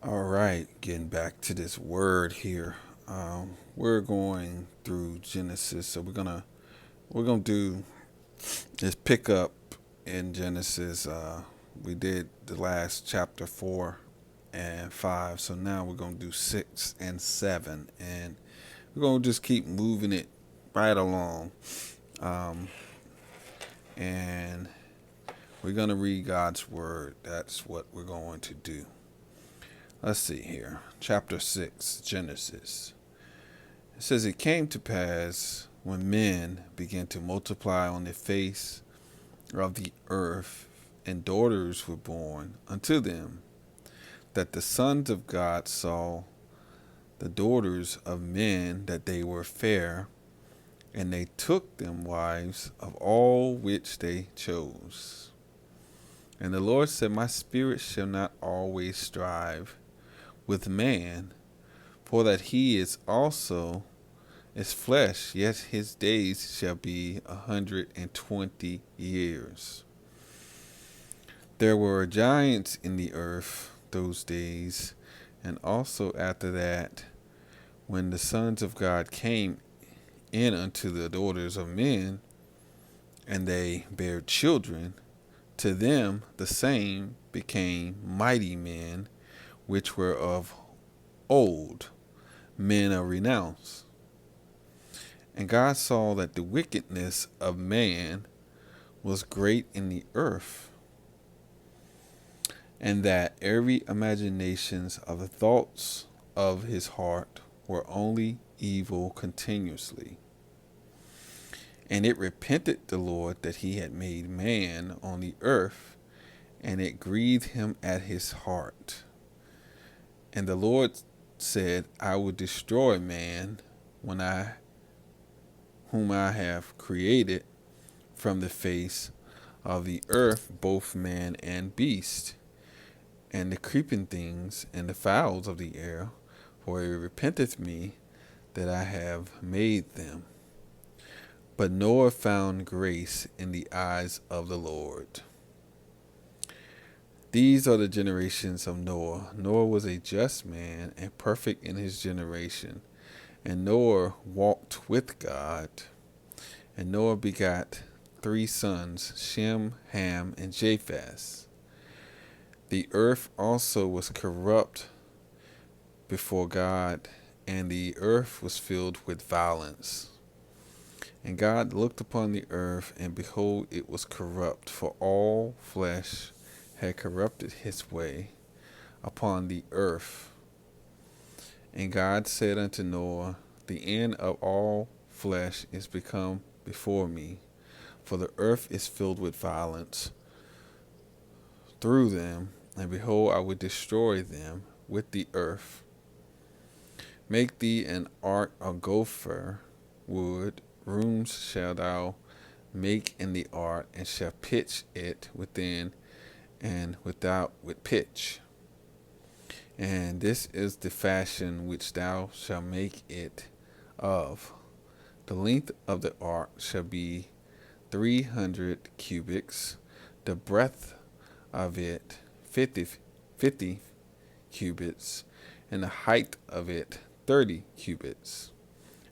All right, getting back to this word here. We're going through Genesis, so we're gonna do this pick up in Genesis. We did the last chapter 4 and 5, so now we're gonna do 6 and 7, and we're gonna just keep moving it right along. Um, and we're gonna read God's word. That's what we're going to do. Let's see here, chapter 6, Genesis. It says, "It came to pass when men began to multiply on the face of the earth, and daughters were born unto them, that the sons of God saw the daughters of men that they were fair, and they took them wives of all which they chose. And the Lord said, My spirit shall not always strive with man, for that he is also is flesh, yet his days shall be 120 years. There were giants in the earth those days, and also after that, when the sons of God came in unto the daughters of men, and they bare children, to them the same became mighty men, which were of old, men of renown. And God saw that the wickedness of man was great in the earth, and that every imaginations of the thoughts of his heart were only evil continuously. And it repented the Lord that he had made man on the earth, and it grieved him at his heart. And the Lord said, I will destroy man when I whom I have created from the face of the earth, both man and beast, and the creeping things, and the fowls of the air, for it repenteth me that I have made them. But Noah found grace in the eyes of the Lord. These are the generations of Noah. Noah was a just man and perfect in his generation. And Noah walked with God. And Noah begot 3 sons, Shem, Ham, and Japheth. The earth also was corrupt before God, and the earth was filled with violence. And God looked upon the earth, and behold, it was corrupt, for all flesh had corrupted his way upon the earth. And God said unto Noah, The end of all flesh is become before me, for the earth is filled with violence through them, and behold, I will destroy them with the earth. Make thee an ark of gopher wood, rooms shalt thou make in the ark, and shall pitch it within and without with pitch. And this is the fashion which thou shalt make it of. The length of the ark shall be 300 cubits, the breadth of it 50 cubits, and the height of it 30 cubits.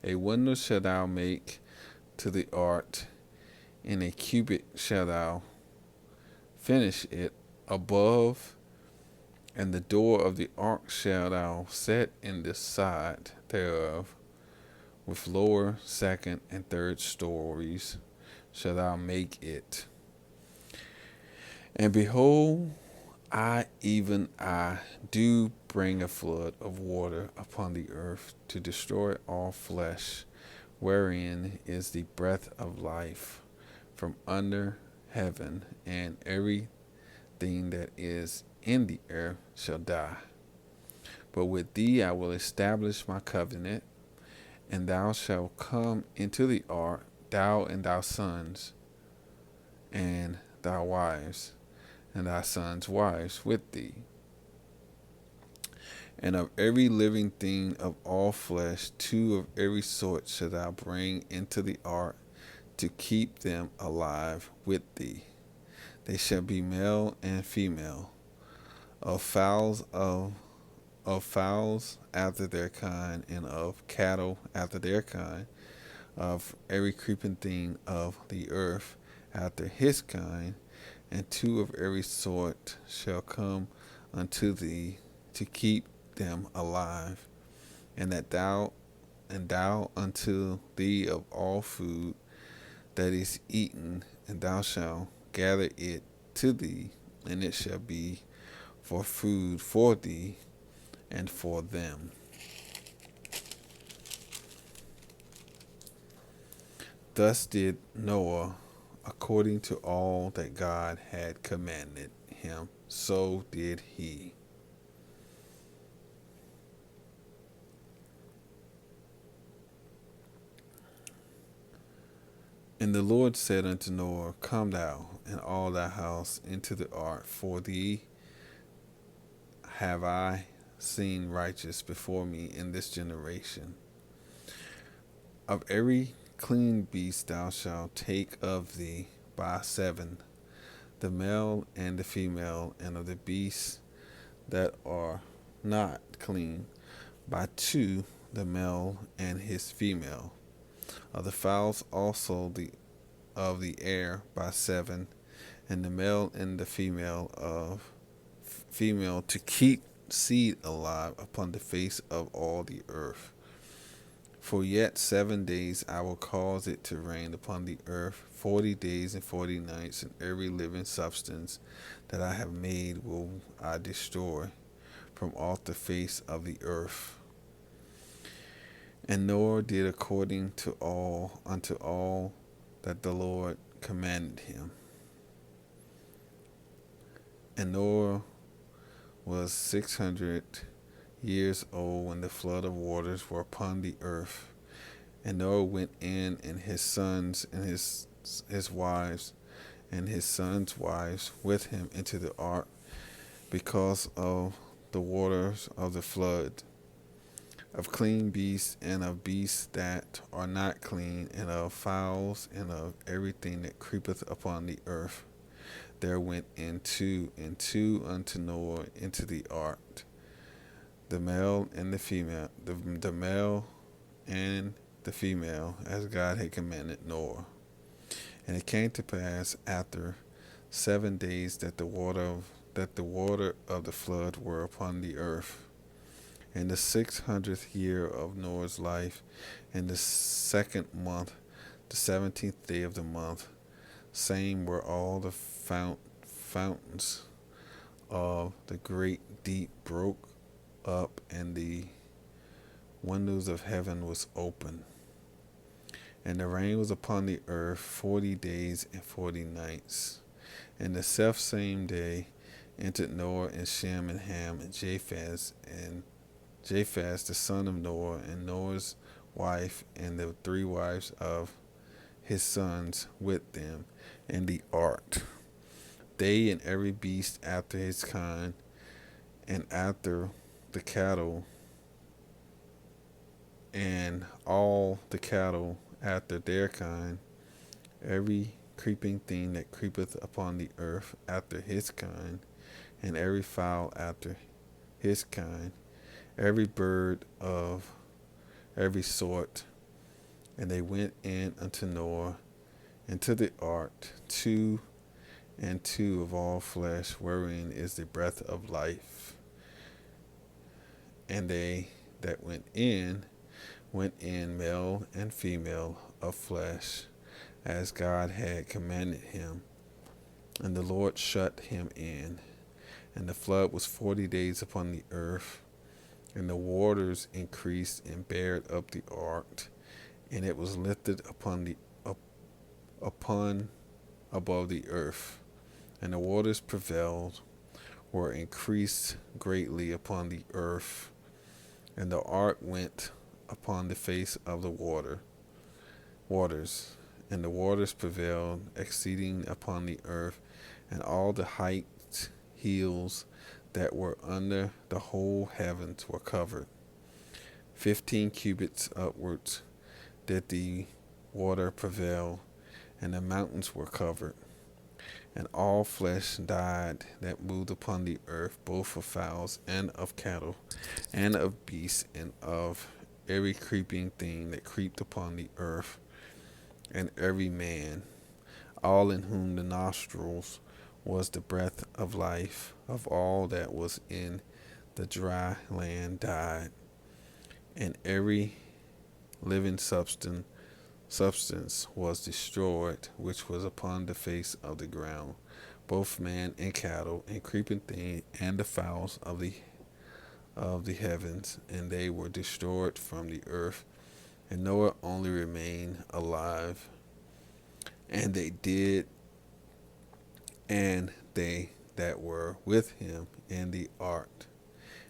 A window shalt thou make to the ark, in a cubit shalt thou finish it above, and the door of the ark shalt thou set in the side thereof, with lower, second, and third stories shalt thou make it. And behold, I, even I, do bring a flood of water upon the earth to destroy all flesh, wherein is the breath of life from under heaven, and everything that is in the earth shall die. But with thee I will establish my covenant, and thou shalt come into the ark, thou and thy sons, and thy wives, and thy sons' wives with thee. And of every living thing of all flesh, 2 of every sort shalt thou bring into the ark, to keep them alive with thee. They shall be male and female. Of fowls of of fowls after their kind, and of cattle after their kind, of every creeping thing of the earth after his kind, and two of every sort shall come unto thee to keep them alive, and thou unto thee of all food that is eaten, and thou shalt gather it to thee, and it shall be for food for thee and for them. Thus did Noah according to all that God had commanded him, so did he. And the Lord said unto Noah, Come thou and all thy house into the ark, for thee have I seen righteous before me in this generation. Of every clean beast thou shalt take of thee by 7, the male and the female, and of the beasts that are not clean by 2, the male and his female. Of the fowls also of the air by 7, and the male and the female to keep seed alive upon the face of all the earth. For yet 7 days I will cause it to rain upon the earth 40 days and 40 nights, and every living substance that I have made will I destroy from off the face of the earth. And Noah did according to unto all that the Lord commanded him. And Noah was 600 years old when the flood of waters were upon the earth. And Noah went in, and his sons and his wives and his sons' wives with him into the ark, because of the waters of the flood, of clean beasts and of beasts that are not clean, and of fowls and of everything that creepeth upon the earth. There went in two unto Noah into the ark, the male and the female, the male and the female, as God had commanded Noah. And it came to pass after 7 days that the water of the flood were upon the earth. In the 600th year of Noah's life, in the 2nd month, the 17th day of the month, same were all the fountains of the great deep broke up, and the windows of heaven was open. And the rain was upon the earth 40 days and 40 nights. And the selfsame day entered Noah and Shem and Ham and Japheth the son of Noah, and Noah's wife, and the 3 wives of his sons with them, in the ark, they and every beast after his kind, and after the cattle, and all the cattle after their kind, every creeping thing that creepeth upon the earth after his kind, and every fowl after his kind, every bird of every sort. And they went in unto Noah into the ark, 2 and 2 of all flesh, wherein is the breath of life. And they that went in male and female of flesh, as God had commanded him. And the Lord shut him in. And the flood was 40 days upon the earth, and the waters increased and bared up the ark, and it was lifted upon above the earth, and the waters prevailed, were increased greatly upon the earth, and the ark went upon the face of the waters, and the waters prevailed exceeding upon the earth, and all the heights, hills that were under the whole heavens were covered. 15 cubits upwards did the water prevail, and the mountains were covered. And all flesh died that moved upon the earth, both of fowls and of cattle, and of beasts, and of every creeping thing that creeped upon the earth, and every man, all in whom the nostrils was the breath of life, of all that was in the dry land died, and every living substance was destroyed, which was upon the face of the ground, both man and cattle, and creeping thing, and the fowls of the heavens, and they were destroyed from the earth. And Noah only remained alive, and they that were with him in the ark.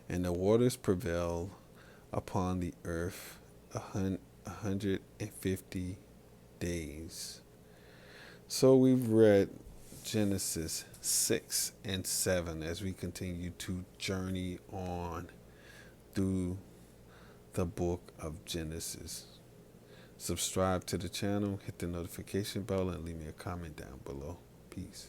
And the waters prevailed upon the earth 150 days. So we've read Genesis 6 and 7 as we continue to journey on through the book of Genesis. Subscribe to the channel, hit the notification bell, and leave me a comment down below. Peace.